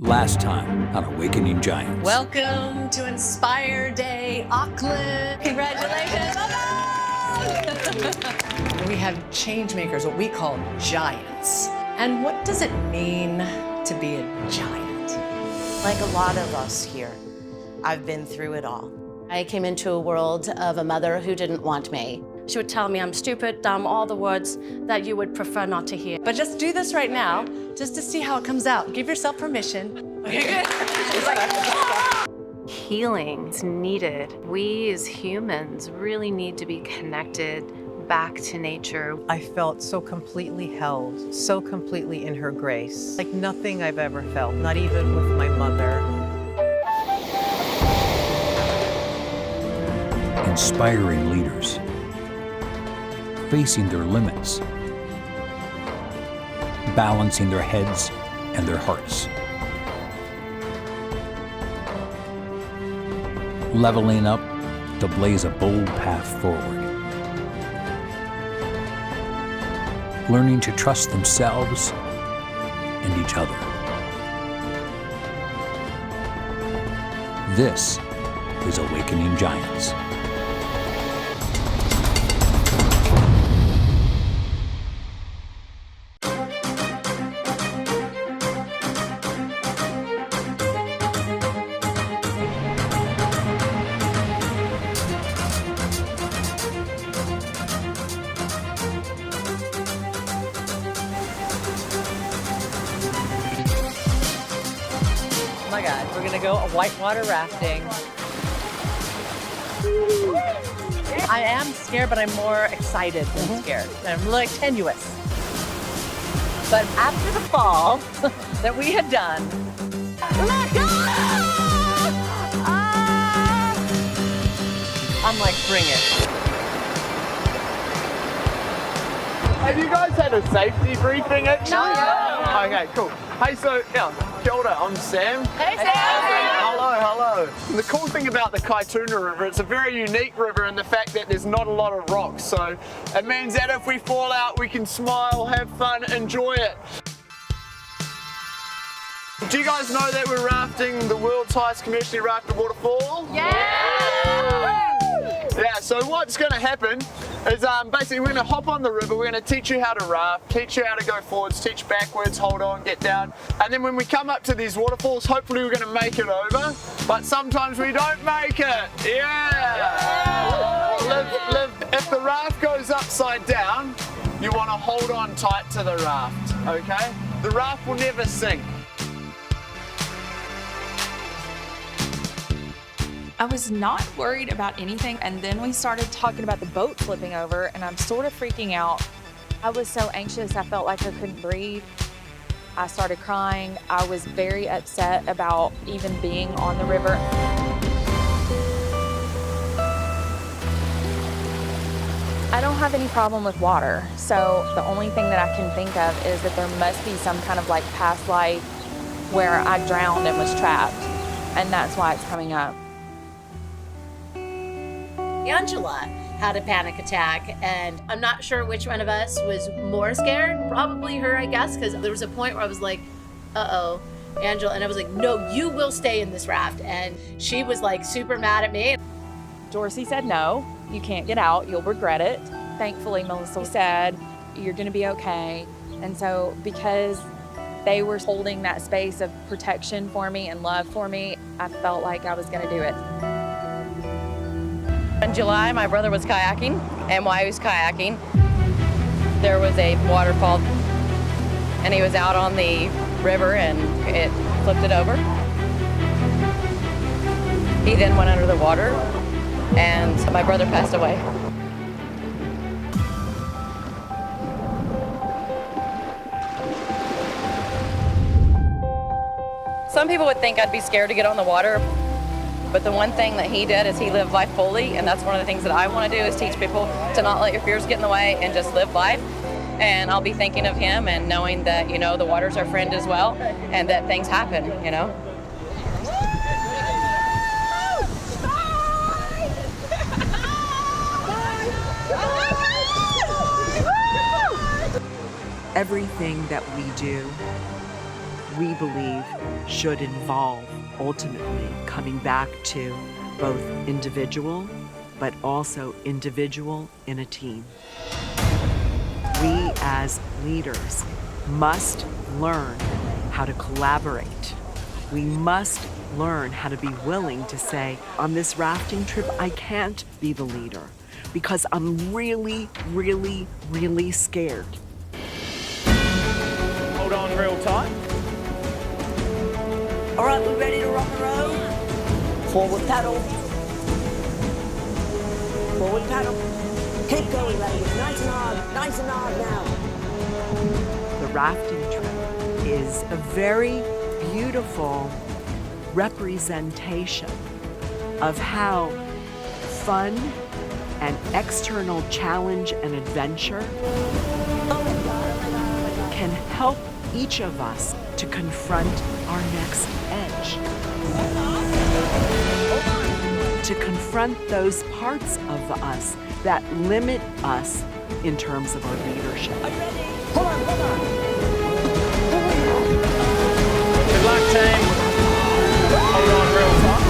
Last time on Awakening Giants. Welcome to Inspire Day, Auckland. Congratulations. We have change makers, what we call giants. And what does it mean to be a giant? Like a lot of us here, I've been through it all. I came into a world of a mother who didn't want me. She would tell me I'm stupid, dumb, all the words that you would prefer not to hear. But just do this right now, just to see how it comes out. Give yourself permission. Okay, good. Healing is needed. We as humans really need to be connected back to nature. I felt so completely held, so completely in her grace, like nothing I've ever felt, not even with my mother. Inspiring leaders, facing their limits, balancing their heads and their hearts, leveling up to blaze a bold path forward, learning to trust themselves and each other. This is Awakening Giants. Oh my God, we're gonna go whitewater rafting. I am scared, but I'm more excited than scared. I'm like tenuous. But after the fall that we had done, let go! I'm like, bring it. Have you guys had a safety briefing actually? No. Okay, cool. Hey, so, kia ora, I'm Sam. Hey, Sam. Hello. And the cool thing about the Kaituna River, it's a very unique river in the fact that there's not a lot of rocks. So it means that if we fall out, we can smile, have fun, enjoy it. Do you guys know that we're rafting the world's highest commercially rafted waterfall? Yeah, so what's going to happen is basically we're going to hop on the river, we're going to teach you how to raft, teach you how to go forwards, teach backwards, hold on, get down. And then when we come up to these waterfalls, hopefully we're going to make it over, but sometimes we don't make it. Yeah! If the raft goes upside down, you want to hold on tight to the raft, okay? The raft will never sink. I was not worried about anything, and then we started talking about the boat flipping over, and I'm sort of freaking out. I was so anxious, I felt like I couldn't breathe. I started crying. I was very upset about even being on the river. I don't have any problem with water, so the only thing that I can think of is that there must be some kind of like past life where I drowned and was trapped, and that's why it's coming up. Angela had a panic attack, and I'm not sure which one of us was more scared. Probably her, I guess, because there was a point where I was like, uh-oh, Angela, and I was like, no, you will stay in this raft. And she was like super mad at me. Dorsey said, no, you can't get out, you'll regret it. Thankfully, Melissa said, you're gonna be okay. And so because they were holding that space of protection for me and love for me, I felt like I was gonna do it. In July, my brother was kayaking, and while he was kayaking, there was a waterfall, and he was out on the river, and it flipped it over. He then went under the water, and my brother passed away. Some people would think I'd be scared to get on the water, but the one thing that he did is he lived life fully, and that's one of the things that I want to do is teach people to not let your fears get in the way and just live life. And I'll be thinking of him and knowing that, you know, the water's our friend as well, and that things happen, you know. Everything that we do we believe should involve ultimately coming back to both individual, but also individual in a team. We as leaders must learn how to collaborate. We must learn how to be willing to say, on this rafting trip, I can't be the leader because I'm really, really, really scared. Hold on real tight. All right, we ready to rock and roll? Forward paddle. Forward paddle. Keep going, ladies. Nice and hard now. The rafting trip is a very beautiful representation of how fun and external challenge and adventure can help each of us to confront our next edge. To confront those parts of us that limit us in terms of our leadership. Hold on. Good luck, team. Hold on real tight.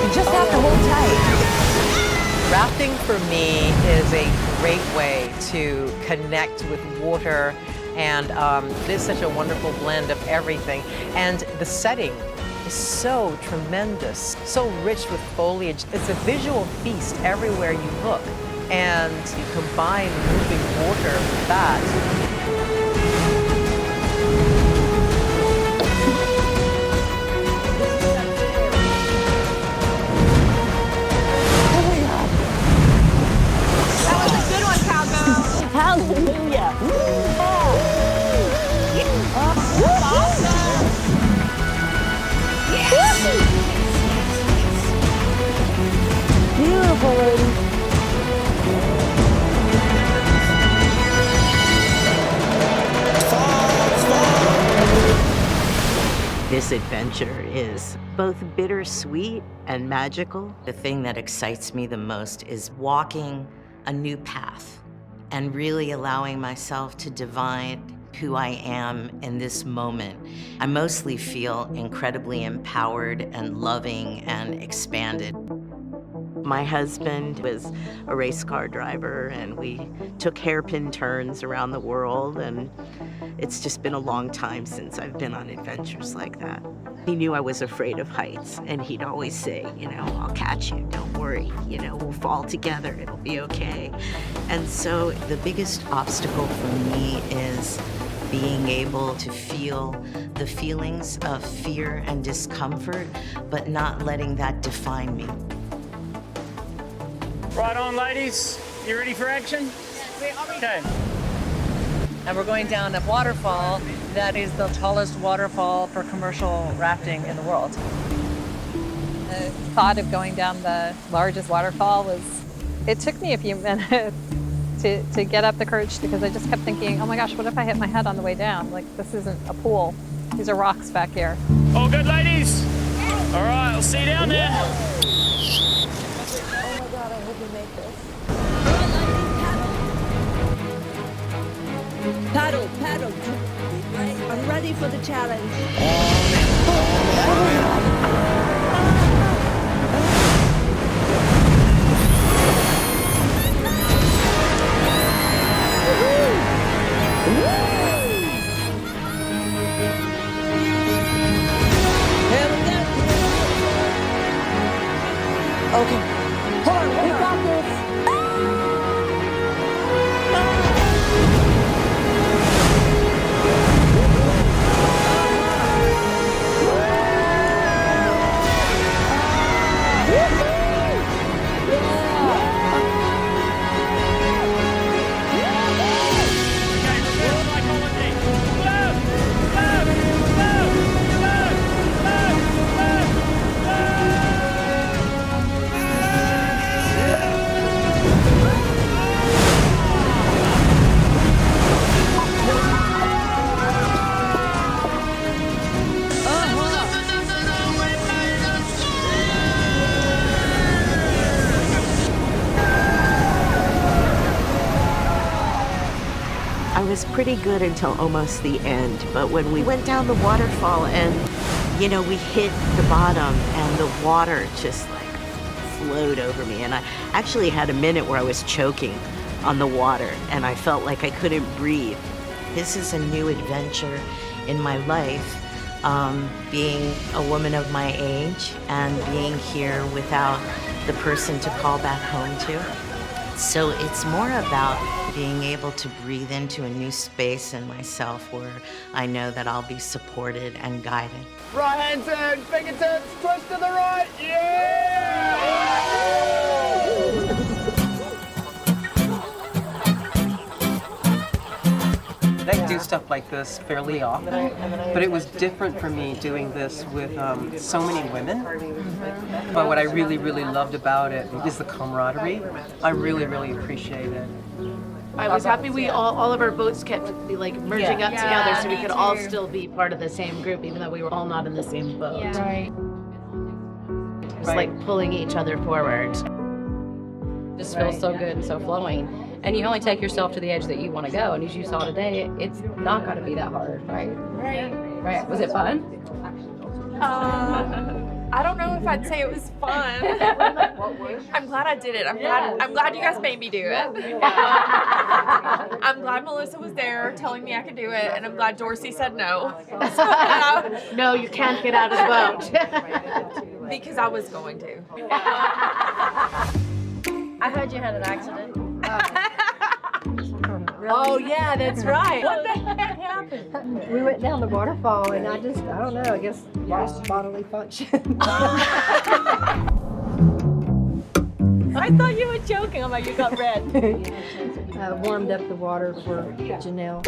You just have to hold tight. Rafting for me is a great way to connect with water, and it is such a wonderful blend of everything. And the setting is so tremendous, so rich with foliage. It's a visual feast everywhere you look. And you combine moving water with that. That was a good one, Cowbell. Hallelujah. Beautiful, lady. This adventure is both bittersweet and magical. The thing that excites me the most is walking a new path and really allowing myself to divine who I am in this moment. I mostly feel incredibly empowered and loving and expanded. My husband was a race car driver, and we took hairpin turns around the world, and it's just been a long time since I've been on adventures like that. He knew I was afraid of heights, and he'd always say, you know, I'll catch you, don't worry, you know, we'll fall together, it'll be okay. And so the biggest obstacle for me is being able to feel the feelings of fear and discomfort, but not letting that define me. Right on, ladies. You ready for action? Okay. And we're going down a waterfall that is the tallest waterfall for commercial rafting in the world. The thought of going down the largest waterfall it took me a few minutes to get up the courage, because I just kept thinking, oh my gosh, what if I hit my head on the way down? Like, this isn't a pool. These are rocks back here. All good, ladies? All right, I'll see you down there. Oh my God, I hope we make this. Paddle, paddle. I'm ready for the challenge. Okay. Hold on, we got this. pretty good until almost the end. But when we went down the waterfall and, you know, we hit the bottom and the water just like flowed over me. And I actually had a minute where I was choking on the water and I felt like I couldn't breathe. This is a new adventure in my life, being a woman of my age and being here without the person to call back home to. So it's more about being able to breathe into a new space in myself where I know that I'll be supported and guided. Right hand turn, fingertips, twist to the right, yeah! I do stuff like this fairly often, but it was different for me doing this with so many women. But what I really, really loved about it is the camaraderie. I really, really appreciate it. I was happy we all of our boats kept like merging up together so we could all still be part of the same group even though we were all not in the same boat. Yeah. Right. It was like pulling each other forward. It just feels so good and so flowing. And you only take yourself to the edge that you want to go. And as you saw today, it's not going to be that hard, right? Right. Was it fun? I don't know if I'd say it was fun. I'm glad I did it. I'm glad you guys made me do it. I'm glad Melissa was there telling me I could do it, and I'm glad Dorsey said no. No, you can't get out of the boat. Because I was going to. I heard you had an accident. Oh yeah, that's right. What the heck happened? We went down the waterfall and I don't know, I guess lost bodily function. I thought you were joking. I'm like, you got red. Warmed up the water for Janelle.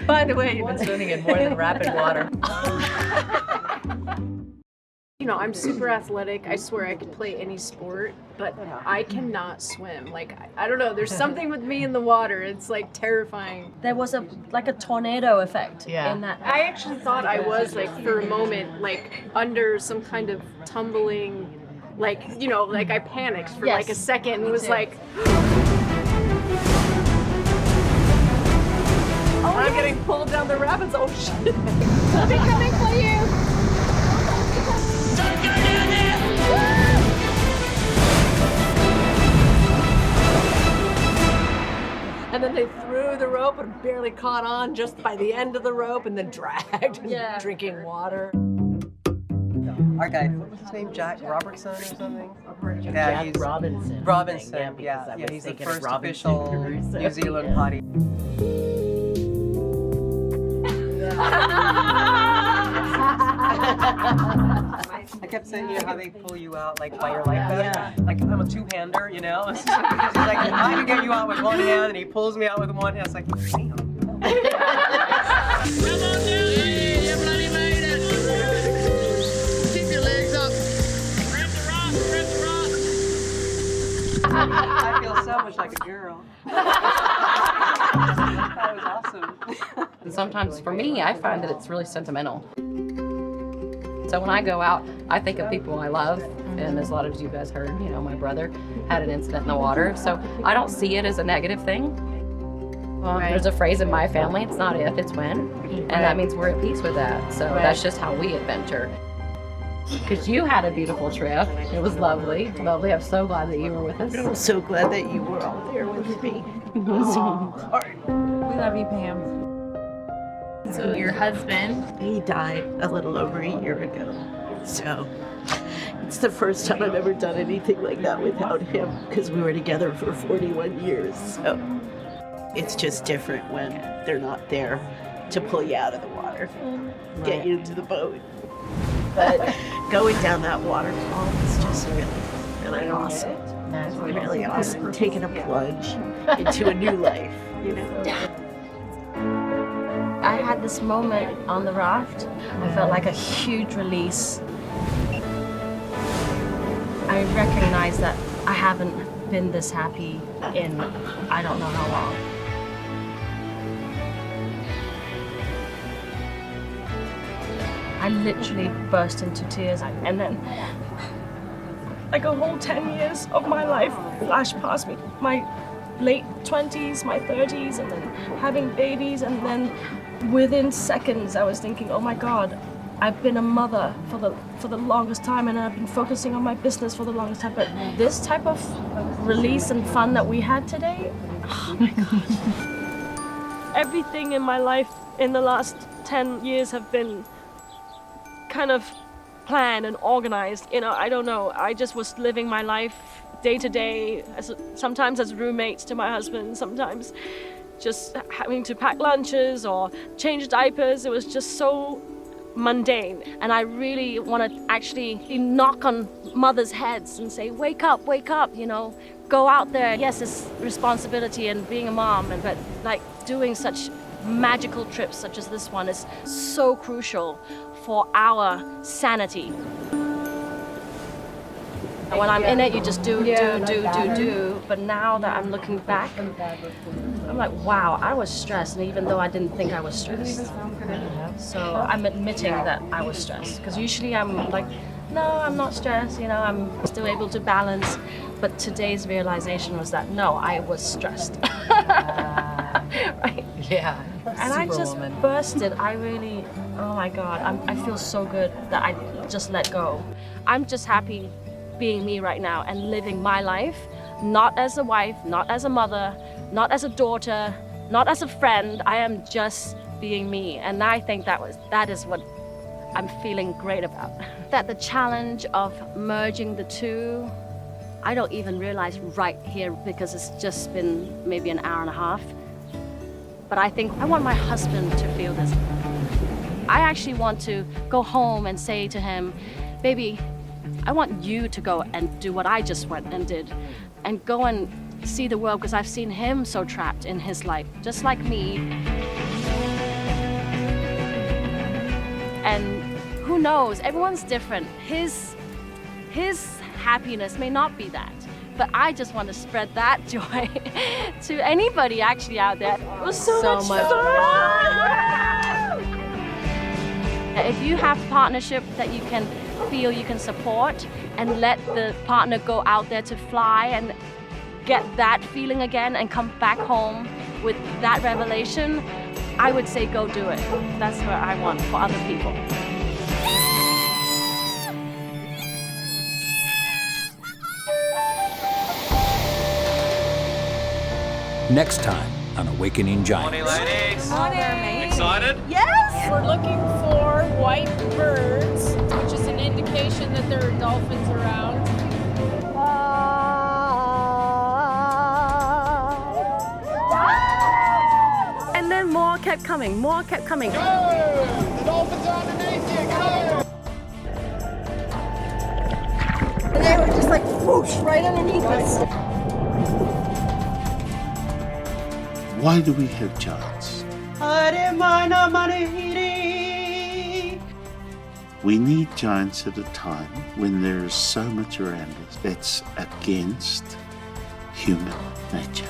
By the way, you've been swimming in more than rapid water. You know, I'm super athletic. I swear I could play any sport, but I cannot swim. Like, I don't know, there's something with me in the water. It's like terrifying. There was a tornado effect in that. I actually thought I was like for a moment like under some kind of tumbling, like, you know, like I panicked for like a second and was like, I'm getting pulled down the rapids. Oh shit. I'll be coming for you. And then they threw the rope and barely caught on just by the end of the rope and then dragged, drinking water. Our guy, what was his name? Jack Robertson or something? Jack he's Robinson. Robinson, yeah, he's the first official New Zealand potty. I kept saying, you know, how they pull you out like by your life vest. Like I'm a two-hander, you know? He's like, I can get you out with one hand, and he pulls me out with one hand. It's like, damn. Come on, Nelly! You bloody made it! Keep your legs up. Grab the rock, grab the rock. I feel so much like a girl. That was awesome. And sometimes for me, I find that it's really sentimental. So when I go out, I think of people I love, and as a lot of you guys heard, you know, my brother had an incident in the water, so I don't see it as a negative thing. There's a phrase in my family, it's not if, it's when, and that means we're at peace with that, so that's just how we adventure. Because you had a beautiful trip, it was lovely, lovely, I'm so glad that you were with us. I'm so glad that you were all there with me. We love you, Pam. So your husband? He died a little over a year ago. So it's the first time I've ever done anything like that without him because we were together for 41 years. So it's just different when they're not there to pull you out of the water, get you into the boat. But going down that waterfall is just really awesome. That's really awesome. Taking a plunge into a new life, you know. I had this moment on the raft. I felt like a huge release. I recognized that I haven't been this happy in I don't know how long. I literally burst into tears, and then like a whole 10 years of my life flashed past me. My late 20s, my 30s, and then having babies, and then within seconds I was thinking, oh my God, I've been a mother for the longest time, and I've been focusing on my business for the longest time. But this type of release and fun that we had today, oh my God. Everything in my life in the last 10 years have been kind of planned and organized. You know, I don't know. I just was living my life day to day, sometimes as roommates to my husband, sometimes just having to pack lunches or change diapers. It was just so mundane. And I really want to actually knock on mothers' heads and say, wake up, you know, go out there. Yes, it's responsibility and being a mom, but like doing such magical trips such as this one is so crucial for our sanity. When I'm in it, you just do. But now that I'm looking back, I'm like, wow, I was stressed, and even though I didn't think I was stressed. So I'm admitting that I was stressed, because usually I'm like, no, I'm not stressed, you know, I'm still able to balance. But today's realization was that, no, I was stressed. Right? Yeah. And I just bursted. I really, oh my God, I feel so good that I just let go. I'm just happy being me right now and living my life, not as a wife, not as a mother, not as a daughter, not as a friend. I am just being me. And I think that is what I'm feeling great about. That the challenge of merging the two, I don't even realize right here because it's just been maybe an hour and a half. But I think I want my husband to feel this. I actually want to go home and say to him, baby, I want you to go and do what I just went and did, and go and see the world, because I've seen him so trapped in his life, just like me. And who knows, everyone's different. His happiness may not be that, but I just want to spread that joy to anybody actually out there. It was so much fun! If you have a partnership that you can feel you can support, and let the partner go out there to fly and get that feeling again and come back home with that revelation, I would say go do it. That's what I want for other people. Next time on Awakening Giants. Morning, ladies. Morning. Excited? Yes! We're looking for white birds, which is an indication that there are dolphins around. And then more kept coming, more kept coming. Go! The dolphins are underneath you, go! And they were just like whoosh right underneath us. Why do we have giants? We need giants at a time when there is so much around us that's against human nature.